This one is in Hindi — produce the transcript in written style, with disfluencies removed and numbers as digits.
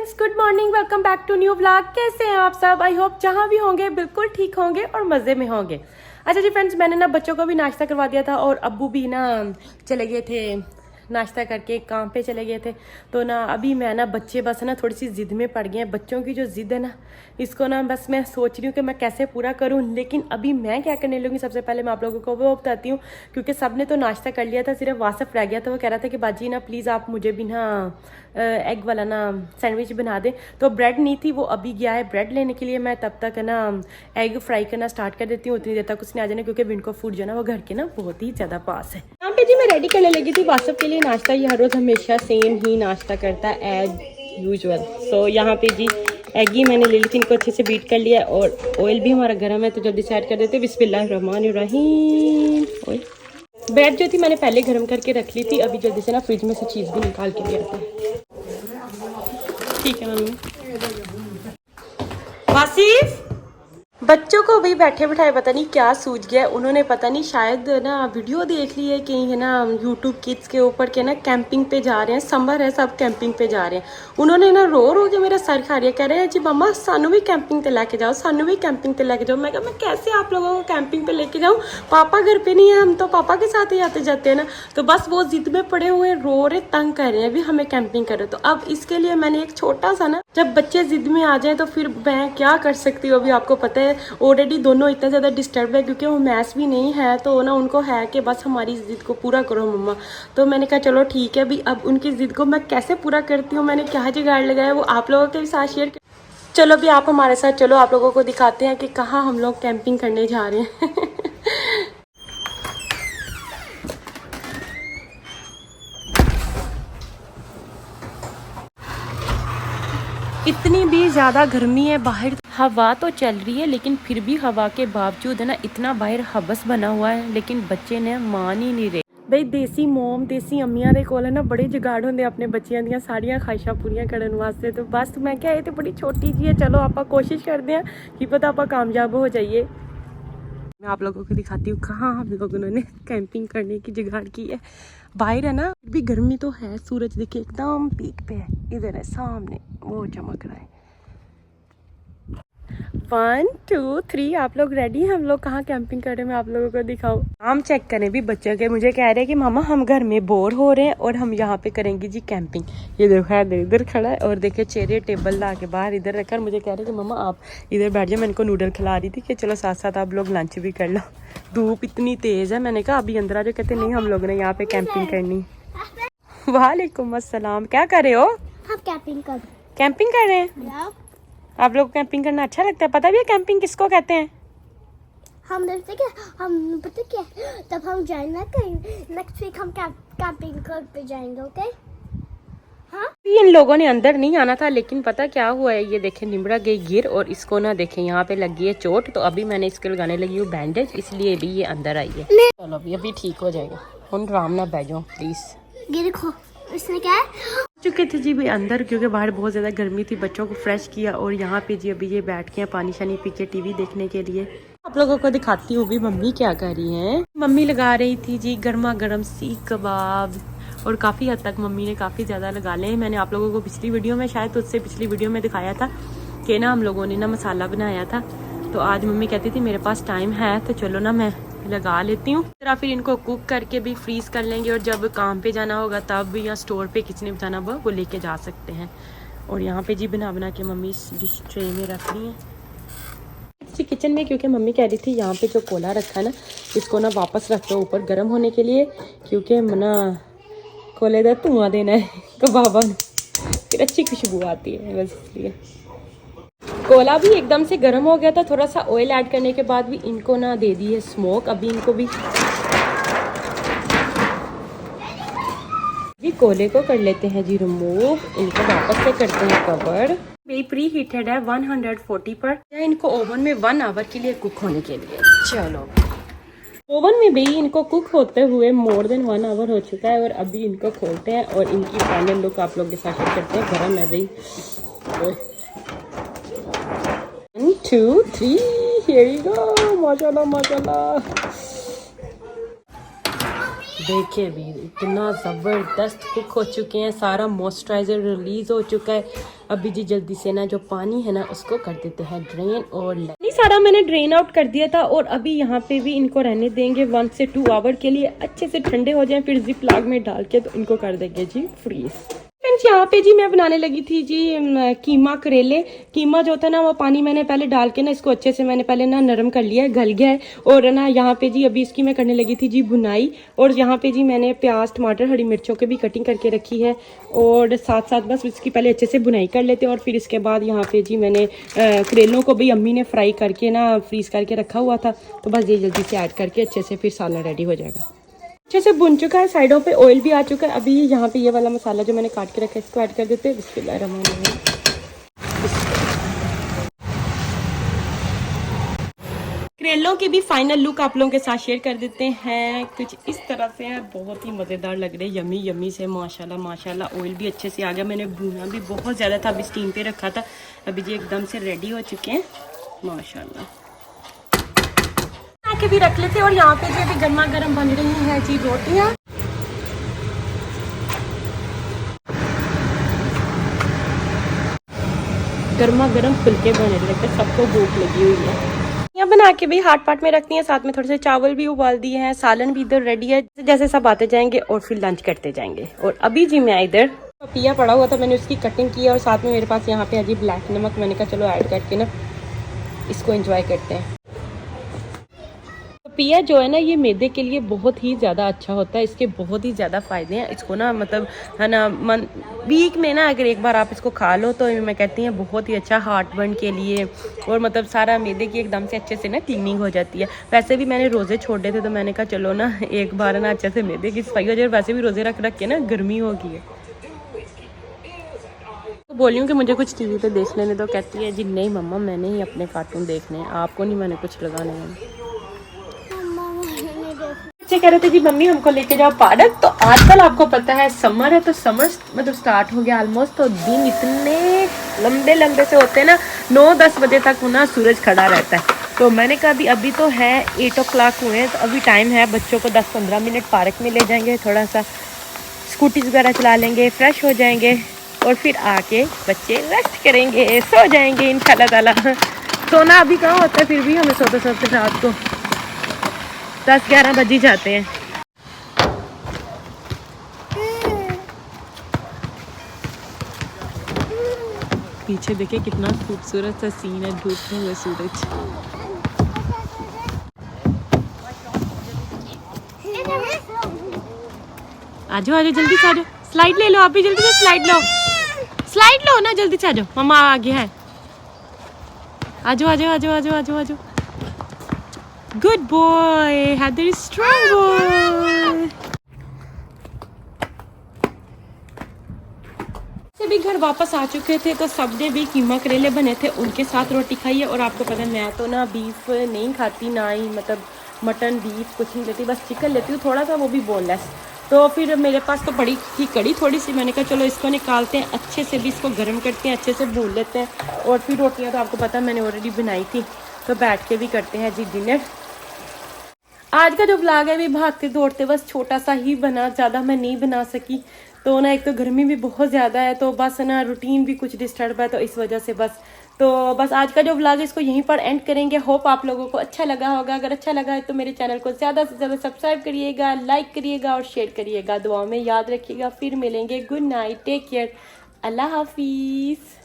Friends, good morning, welcome back to new vlog. कैसे हैं आप सब? आई होप जहाँ भी होंगे बिल्कुल ठीक होंगे और मज़े में होंगे। अच्छा जी फ्रेंड्स, मैंने ना बच्चों को भी नाश्ता करवा दिया था और अब्बू भी ना चले गए थे नाश्ता करके, काम पे चले गए थे। तो ना अभी मैं ना बच्चे बस ना थोड़ी सी ज़िद में पड़ गए हैं। बच्चों की जो ज़िद है ना, इसको ना बस मैं सोच रही हूँ कि मैं कैसे पूरा करूँ। लेकिन अभी मैं क्या करने लूँगी, सबसे पहले मैं आप लोगों को वो बताती हूँ, क्योंकि सब ने तो नाश्ता कर लिया था, सिर्फ वासफ रह गया था। वो कह रहा था कि बाजी ना प्लीज़ आप मुझे भी ना एग वाला ना सैंडविच बना दे। तो ब्रेड नहीं थी, वो अभी गया है ब्रेड लेने के लिए। मैं तब तक ना एग फ्राई करना स्टार्ट कर देती हूँ, उतनी देर तक उसने आ जाना, क्योंकि विंडो फूड जो है ना वो घर के ना बहुत ही ज़्यादा पास है। यहाँ पे जी मैं रेडी करने लगी थी वासफ के लिए नाश्ता। ये हर रोज़ हमेशा सेम ही नाश्ता करता है एज यूजुअल। सो यहाँ पे जी एग ही मैंने ले ली थी, इनको अच्छे से बीट कर लिया और ऑयल भी हमारा गर्म है, तो जल्दी से ऐड कर देते। बिस्मिल्लाहिर्रहमानिर्रहीम। ऑयल ब्रेड जो थी मैंने पहले गर्म करके रख ली थी, अभी जल्दी से ना फ्रिज में से चीज़ भी निकाल के ले आते हैं। ठीक है मम्मी। वासिफ, बच्चों को भी बैठे बिठाए पता नहीं क्या सूझ गया। उन्होंने पता नहीं शायद ना वीडियो देख ली है कि है ना यूट्यूब किड्स के ऊपर के ना कैंपिंग पे जा रहे हैं, समर है सब कैंपिंग पे जा रहे हैं। उन्होंने ना रो रो के मेरा सर खा रहा है, कह रहे हैं जी मम्मा सानू भी कैंपिंग पे लेके जाओ, सानू भी कैंपिंग पे लेके जाओ। मैं कहा मैं कैसे आप लोगों को कैंपिंग पे लेके जाऊँ, पापा घर पे नहीं है, हम तो पापा के साथ ही आते जाते हैं ना। तो बस वो जिद में पड़े हुए रो रहे, तंग कर रहे हैं भी हमें कैंपिंग करो। तो अब इसके लिए मैंने एक छोटा सा ना, जब बच्चे जिद में आ जाए तो फिर मैं क्या कर सकती हूँ। अभी आपको पता है ऑलरेडी दोनों इतना ज़्यादा डिस्टर्ब है, क्योंकि वो मैथ्स भी नहीं है, तो ना उनको है कि बस हमारी ज़िद को पूरा करो मम्मा। तो मैंने कहा चलो ठीक है अभी, अब उनकी ज़िद को मैं कैसे पूरा करती हूँ, मैंने क्या जुगाड़ लगाया वो आप लोगों के साथ शेयर कर। चलो अभी आप हमारे साथ चलो, आप लोगों को दिखाते हैं कि कहाँ हम लोग कैंपिंग करने जा रहे हैं। इतनी भी ज़्यादा गर्मी है बाहर, हवा तो चल रही है लेकिन फिर भी हवा के बावजूद है ना इतना बाहर हबस बना हुआ है, लेकिन बच्चे ने मान ही नहीं रहे। बई देसी मोम देसी अम्मियां दे कोल ना बड़े जुगाड़ होंगे अपने बच्चों दी सारियां ख्वाहिशां पूरियां करने वास्ते। तो बस मैं क्या, ये तो बड़ी छोटी जी है, चलो आप कोशिश करते हैं कि पता आप कामयाब हो जाइए। मैं आप लोगों को दिखाती हूँ कहाँ हम लोगों ने कैंपिंग करने की जुगाड़ की है। बाहर है ना भी गर्मी तो है, सूरज देखिए एकदम पीक पे है, इधर है सामने वो चमक रहा है। 1 2 3 आप लोग रेडी हैं? हम लोग कहाँ कैंपिंग कर रहे हैं, मैं आप लोगों को दिखाऊं। हम चेक करें भी बच्चों के, मुझे कह रहे हैं कि मामा हम घर में बोर हो रहे हैं और हम यहाँ पे करेंगे जी कैंपिंग। ये देखो है इधर खड़ा है और देखिए चेहरे टेबल ला के बाहर इधर रखकर मुझे कह रहे हैं कि मामा आप इधर बैठ जाओ। मैं इनको नूडल खिला रही थी कि चलो साथ साथ आप लोग लंच भी कर लो। धूप इतनी तेज है, मैंने कहा अभी अंदर आ जाओ। कहते नहीं हम लोग ने यहाँ पे कैंपिंग करनी। वालेकुम अस्सलाम, क्या कर रहे हो? हम कैंपिंग कर रहे हैं। आप लोग कैंपिंग करना अच्छा लगता है? पता भी है कैंपिंग किसको कहते हैं? हम देखते क्या, हम पता क्या, तब हम जाएंगे ना कहीं नेक्स्ट वीक, हम कैंपिंग पे जाएंगे। ओके हाँ, इन लोगों ने अंदर नहीं आना था, लेकिन पता क्या हुआ है, ये देखें निमरा गई गिर और इसको ना देखें यहाँ पे लगी है चोट। तो अभी मैंने इसके लगाने लगी हूँ बैंडेज, इसलिए भी ये अंदर आई है। चलो अभी ठीक हो जाएगा। हम आराम ना बैठ जाओ प्लीज। ये देखो इसने क्या है चुके थे जी भी अंदर, क्योंकि बाहर बहुत ज़्यादा गर्मी थी। बच्चों को फ्रेश किया और यहाँ पे जी अभी ये बैठ के पानी शानी पी के टीवी देखने के लिए। आप लोगों को दिखाती हूँ भी मम्मी क्या कर रही हैं। मम्मी लगा रही थी जी गर्मा गर्म सीख कबाब, और काफ़ी हद तक मम्मी ने काफ़ी ज़्यादा लगा ले। मैंने आप लोगों को पिछली वीडियो में, शायद उससे पिछली वीडियो में दिखाया था कि ना हम लोगों ने ना मसाला बनाया था। तो आज मम्मी कहती थी मेरे पास टाइम है तो चलो ना मैं लगा लेती हूँ। फिर इनको कुक करके भी फ्रीज कर लेंगे, और जब काम पे जाना होगा तब भी, या स्टोर पे किचन में जाना होगा वो लेके जा सकते हैं। और यहाँ पे जी बना बना के मम्मी इस डिश ट्रे में रख रही है जी किचन में, क्योंकि मम्मी कह रही थी यहाँ पे जो कोला रखा है ना इसको ना वापस रख दो ऊपर गर्म होने के लिए, क्योंकि ना कोले का धुआं देना है कबाबा में, फिर अच्छी खुशबू आती है, बस इसलिए। कोला भी एकदम से गर्म हो गया था, थोड़ा सा ऑयल ऐड करने के बाद भी इनको ना दे दी है स्मोक। अभी इनको भी जी कोले को कर लेते हैं जी रिमूव, इनको वापस से करते हैं कवर। ये प्री हीटेड है 140 पर, इनको ओवन में 1 आवर के लिए कुक होने के लिए। चलो ओवन में भी इनको कुक होते हुए मोर देन 1 आवर हो चुका है, और अभी इनको खोलते हैं और इनकी फाइनल लुक आप लोग के साथ शेयर करते हैं। गरम है भाई। 1 2 3 here you go। माशाल्लाह माशाल्लाह। देखिए भी इतना ज़बरदस्त कुक हो चुके हैं, सारा मॉइस्चराइज़र रिलीज़ हो चुका है। अभी जी जल्दी से ना जो पानी है ना उसको कर देते हैं ड्रेन, और नहीं सारा मैंने ड्रेन आउट कर दिया था। और अभी यहाँ पे भी इनको रहने देंगे 1 से 2 आवर के लिए, अच्छे से ठंडे हो जाएं, फिर जिप लॉग में डाल के तो इनको कर देंगे जी फ्रीज। फ्रेंड्स यहाँ पे जी मैं बनाने लगी थी जी कीमा करेले। कीमा जो था ना वो पानी मैंने पहले डाल के ना इसको अच्छे से मैंने पहले ना नरम कर लिया है, गल गया है। और ना यहाँ पे जी अभी इसकी मैं करने लगी थी जी भुनाई। और यहाँ पे जी मैंने प्याज टमाटर हरी मिर्चों की भी कटिंग करके रखी है, और साथ साथ बस इसकी पहले अच्छे से भुनाई कर लेते हैं। और फिर इसके बाद यहाँ पे जी मैंने करेलों को भी अम्मी ने फ्राई करके ना फ्रीज करके रखा हुआ था, तो बस ये जल्दी से ऐड करके अच्छे से फिर सालन रेडी हो जाएगा। अच्छे से भुन चुका है, साइडों पे ऑयल भी आ चुका है। अभी यहाँ पे ये वाला मसाला जो मैंने काट के रखा है इसको ऐड कर देते हैं। बिस्मिल्लाहिर्रहमानिर्रहीम। करेलों की भी फाइनल लुक आप लोगों के साथ शेयर कर देते हैं। कुछ इस तरह से है, बहुत ही मज़ेदार लग रहे हैं, यमी यमी से माशाल्लाह माशाल्लाह। ऑयल भी अच्छे से आ गया, मैंने भुना भी बहुत ज़्यादा था, अभी स्टीम पे रखा था। अभी जी एकदम से रेडी हो चुके हैं माशाल्लाह। के भी रख लेते। और यहाँ पे जी अभी गर्मा गर्म बन रही हैं जी रोटियाँ। गर्मा गर्म फुलके बने रहते, सबको भूख लगी हुई है। यहाँ बना के भी हाट पाट में रखती हैं, साथ में थोड़े से चावल भी उबाल दिए हैं, सालन भी इधर रेडी है। जैसे सब आते जाएंगे और फिर लंच करते जाएंगे। और अभी जी मैं इधर पपिया पड़ा हुआ था, मैंने उसकी कटिंग की, और साथ में मेरे पास यहाँ पे है जी ब्लैक नमक। मैंने कहा चलो ऐड करके ना इसको एंजॉय करते हैं। पपिया जो है ना ये मैदे के लिए बहुत ही ज़्यादा अच्छा होता है, इसके बहुत ही ज़्यादा फ़ायदे हैं। इसको ना मतलब है ना वीक में ना अगर एक बार आप इसको खा लो तो मैं कहती हैं बहुत ही अच्छा हार्ट बर्न के लिए, और मतलब सारा मैदे की एकदम से अच्छे से ना क्लीनिंग हो जाती है। वैसे भी मैंने रोज़े छोड़े थे तो मैंने कहा चलो ना एक बार ना अच्छे से मैदे की सफाई हो जाए। वैसे भी रोज़े रख रख के ना गर्मी होगी है, तो बोली हूँ कि मुझे कुछ टीवी पे देख लेने दो। कहती है जी नहीं मम्मा मैंने ही अपने कार्टून देखने हैं, आपको नहीं मैंने कुछ लगाने हैं। बच्चे कह रहे थे जी मम्मी हमको लेके जाओ पार्क। तो आजकल आपको पता है समर है, तो समर मतलब स्टार्ट हो गया ऑलमोस्ट। तो दिन इतने लंबे लंबे से होते हैं ना, 9-10 बजे तक ना सूरज खड़ा रहता है। तो मैंने कहा अभी तो है 8 o'clock हुए हैं, तो अभी टाइम है। बच्चों को 10-15 मिनट पार्क में ले जाएंगे, थोड़ा सा स्कूटीज वगैरह चला लेंगे, फ्रेश हो जाएंगे, और फिर आके बच्चे रेस्ट करेंगे, सो जाएंगे इंशाल्लाह ताला। सोना अभी कहाँ होता है, फिर भी हमें सोते सोते रात को 10-11 बज ही जाते हैं। पीछे देखिए कितना खूबसूरत सा सीन है, डूबते हुए सूरज। आजो आजो जल्दी से आजो, स्लाइड ले लो, आप भी जल्दी से स्लाइड लो, स्लाइड लो ना जल्दी से, आजो मम्मा आगे है। आजो आजो आजो आजो आजो आजो, good boy, Haider is strong boy. भी घर वापस आ चुके थे, तो सबने भी कीमा करेले बने थे, उनके साथ रोटी खाई है। और आपको पता है मैं तो ना बीफ नहीं खाती, ना ही मतलब मटन बीफ कुछ नहीं लेती, बस चिकन लेती हूँ थोड़ा सा, वो भी बोनलेस। तो फिर मेरे पास तो पड़ी थी कड़ी थोड़ी सी, मैंने कहा चलो इसको निकालते हैं, अच्छे से भी इसको गर्म करते हैं, अच्छे से भून लेते हैं। और फिर रोटियाँ तो आपको पता है मैंने ऑलरेडी बनाई थी, तो बैठ के भी करते हैं जी डिनर। आज का जो व्लॉग है भी भागते दौड़ते बस छोटा सा ही बना, ज़्यादा मैं नहीं बना सकी। तो ना एक तो गर्मी भी बहुत ज़्यादा है, तो बस ना रूटीन भी कुछ डिस्टर्ब है, तो इस वजह से बस आज का जो व्लॉग है इसको यहीं पर एंड करेंगे। होप आप लोगों को अच्छा लगा होगा। अगर अच्छा लगा है तो मेरे चैनल को ज़्यादा से ज़्यादा सब्सक्राइब करिएगा, लाइक करिएगा और शेयर करिएगा। दुआओं में याद रखिएगा। फिर मिलेंगे। गुड नाइट, टेक केयर, अल्लाह हाफिज़।